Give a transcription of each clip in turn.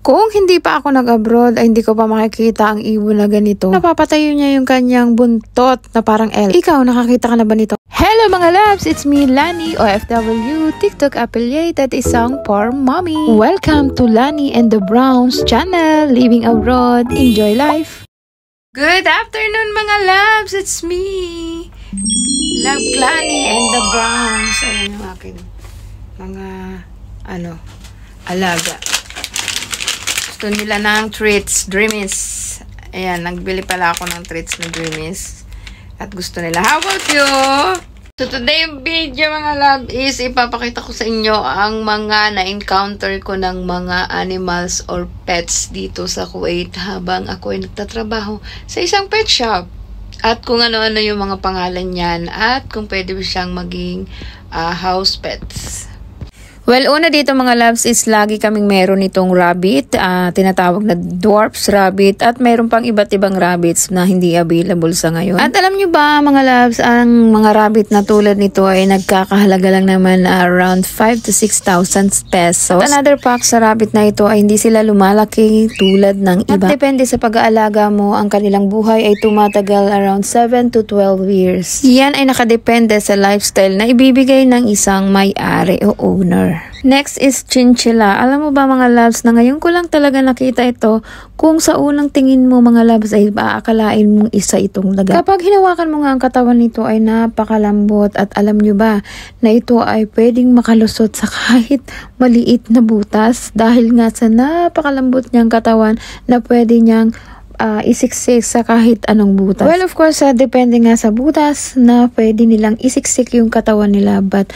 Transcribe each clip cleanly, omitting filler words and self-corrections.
Kung hindi pa ako nag-abroad ay hindi ko pa makikita ang ibon na ganito. Napapatayo niya yung kanyang buntot na parang L. Ikaw, nakakita ka na ba nito? Hello mga loves! It's me, Lani, OFW, TikTok affiliated isang for mommy. Welcome to Lani and the Browns channel, Living Abroad, Enjoy Life. Good afternoon mga loves! It's me, Love Lani and the Browns. Ayan yung akin mga alaga. Gusto nila ng treats, Dreamies. Ayan, nagbili pala ako ng treats na Dreamies. At gusto nila. How about you? So today video mga love is ipapakita ko sa inyo ang mga na-encounter ko ng mga animals or pets dito sa Kuwait habang ako ay nagtatrabaho sa isang pet shop. At kung ano-ano yung mga pangalan niyan at kung pwede siyang maging house pets. Well, una dito mga loves is lagi kaming meron itong rabbit, tinatawag na dwarfs rabbit, at meron pang iba't ibang rabbits na hindi available sa ngayon. At alam nyo ba mga loves, ang mga rabbit na tulad nito ay nagkakahalaga lang naman around 5,000 to 6,000 pesos. At another fact sa rabbit na ito ay hindi sila lumalaki tulad ng iba. At depende sa pag-aalaga mo, ang kanilang buhay ay tumatagal around 7 to 12 years. Yan ay nakadepende sa lifestyle na ibibigay ng isang may-ari o owner. Next is chinchilla. Alam mo ba mga loves na ngayon ko lang talaga nakita ito, kung sa unang tingin mo mga loves ay aakalain mong isa itong daga. Kapag hinawakan mo nga ang katawan nito ay napakalambot, at alam nyo ba na ito ay pwedeng makalusot sa kahit maliit na butas dahil nga sa napakalambot niyang katawan na pwede niyang isiksik sa kahit anong butas. Well, of course, depende nga sa butas na pwede nilang isiksik yung katawan nila, but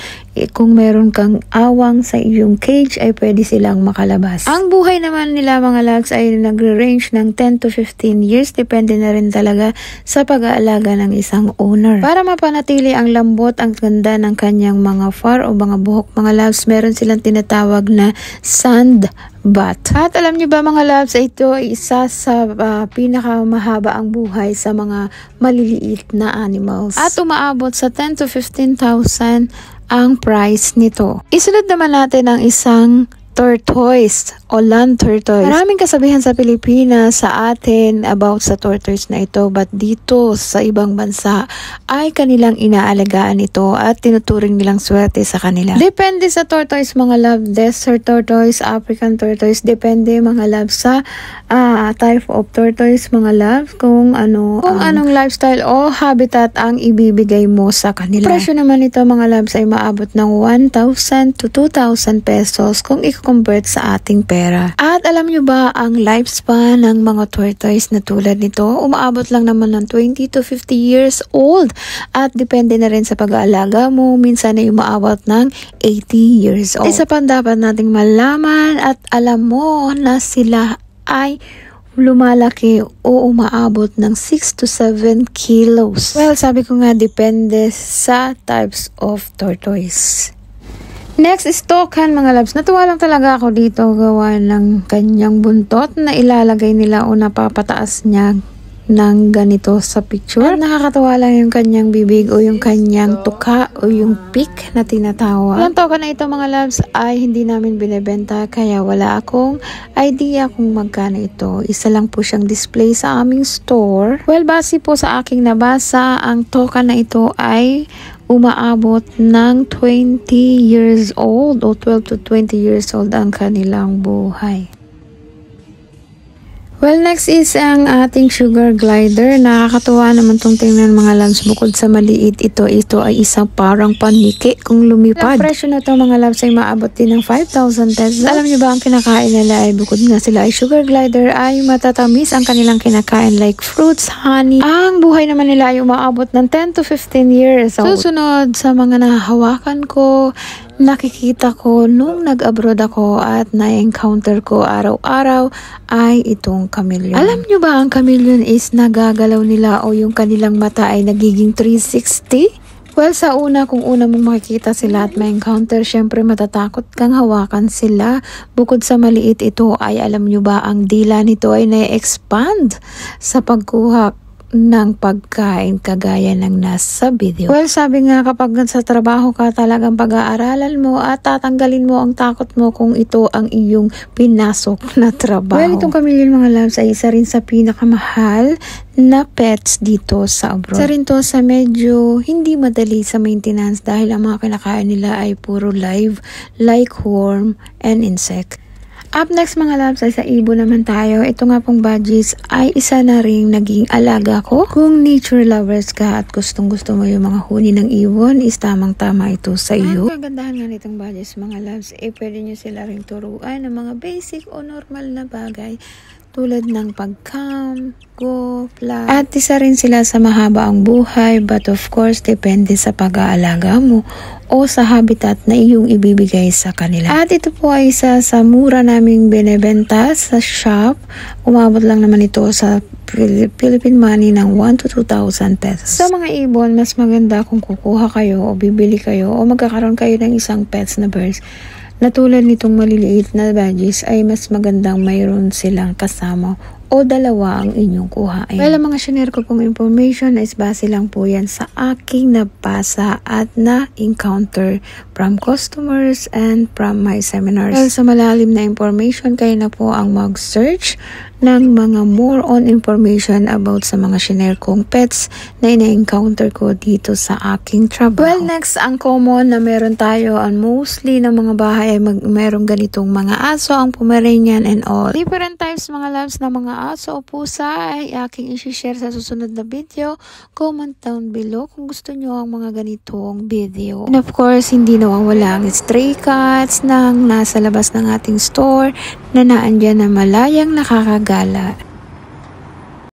kung meron kang awang sa iyong cage ay pwede silang makalabas. Ang buhay naman nila mga loves ay nagre-range ng 10 to 15 years. Depende na rin talaga sa pag-aalaga ng isang owner. Para mapanatili ang lambot, ang ganda ng kanyang mga fur o mga buhok mga loves, meron silang tinatawag na sand bat. At alam niyo ba mga loves, ito ay isa sa pinakamahaba ang buhay sa mga maliliit na animals. At umaabot sa 10 to 15,000 ang price nito. Isunod naman natin ang isang tortoise o land tortoise. Maraming kasabihan sa Pilipinas sa atin about sa tortoise na ito, but dito sa ibang bansa ay kanilang inaalagaan ito at tinuturing nilang swerte sa kanila. Depende sa tortoise mga love, desert tortoise, African tortoise, depende mga love sa type of tortoise mga love, kung anong lifestyle o habitat ang ibibigay mo sa kanila. Presyo naman ito mga loves ay maabot ng 1,000 to 2,000 pesos kung i-convert sa ating pera. At alam nyo ba ang lifespan ng mga tortoise na tulad nito? Umaabot lang naman ng 20 to 50 years old. At depende na rin sa pag-aalaga mo. Minsan ay umaabot ng 80 years old. Isa pa dapat nating malaman at alam mo na sila ay lumalaki o umaabot ng 6 to 7 kilos. Well, sabi ko nga depende sa types of tortoise. Next is toucan mga loves. Natuwa lang talaga ako dito gawa ng kanyang buntot na ilalagay nila o napapataas niya ng ganito sa picture. At nakakatawa lang yung kanyang bibig o yung kanyang tuka o yung peak na tinatawag. Ang toucan na ito mga loves ay hindi namin binebenta kaya wala akong idea kung magkano ito. Isa lang po siyang display sa aming store. Well, base po sa aking nabasa, ang toucan na ito ay umaabot ng 20 years old o 12 to 20 years old ang kanilang buhay. Well, next is ang ating sugar glider. Nakakatuwa naman itong tingnan mga loves. Bukod sa maliit ito ay isang parang paniki kung lumipad. Ang presyo na ito mga loves ay maabot din ng 5,000 pesos. Alam niyo ba ang kinakain nila ay bukod nga sila ay sugar glider ay matatamis ang kanilang kinakain like fruits, honey. Ang buhay naman nila ay umaabot ng 10 to 15 years. Susunod sa mga nahahawakan ko, nakikita ko nung nag-abroad ako at na-encounter ko araw-araw ay itong chameleon. Alam nyo ba ang chameleon is nagagalaw nila o yung kanilang mata ay nagiging 360? Well, sa kung una mong makikita sila at ma-encounter, syempre matatakot kang hawakan sila. Bukod sa maliit ito ay alam nyo ba ang dila nito ay na-expand sa pagkuha ng pagkain kagaya ng nasa video. Well, sabi nga kapag sa trabaho ka talagang pag-aaralan mo at tatanggalin mo ang takot mo kung ito ang iyong pinasok na trabaho. Well, itong chameleon mga loves ay isa rin sa pinakamahal na pets dito sa abroad. Isa rin to sa medyo hindi madali sa maintenance dahil ang mga kinakain nila ay puro live like worm and insect. Up next mga loves ay sa ibon naman tayo. Ito nga pong budgies ay isa na ring naging alaga ko. Kung nature lovers ka at gustong gusto mo yung mga huni ng ibon, is tamang tama ito sa iyo. Ang kagandahan nga nitong budgies mga loves, pwede nyo sila ring turuan ng mga basic o normal na bagay tulad ng pag-calm, go, fly. At isa rin sila sa mahaba ang buhay, but of course depende sa pag-aalaga mo o sa habitat na iyong ibibigay sa kanila. At ito po ay isa sa mura naming binebenta sa shop. Umabot lang naman ito sa Philippine money ng 1 to 2,000 pesos. Sa mga ibon, mas maganda kung kukuha kayo o bibili kayo o magkakaroon kayo ng isang pets na birds na tulad nitong maliliit na budgies ay mas magandang mayroon silang kasama o dalawa ang inyong kuhain. Well, ang mga shinare ko pong information is base lang po yan sa aking nabasa at na-encounter from customers and from my seminars. Well, sa malalim na information, kayo na po ang mag-search ng mga more on information about sa mga shinare kong pets na ina-encounter ko dito sa aking trabaho. Well, next, ang common na meron tayo and mostly ng mga bahay ay merong ganitong mga aso, ang Pomeranian and all. Different types mga loves na mga aso o pusa ay aking isi-share sa susunod na video. Comment down below kung gusto nyo ang mga ganitong video. And of course, hindi nawawala ang stray cats na nasa labas ng ating store na naandyan na malayang nakakagala.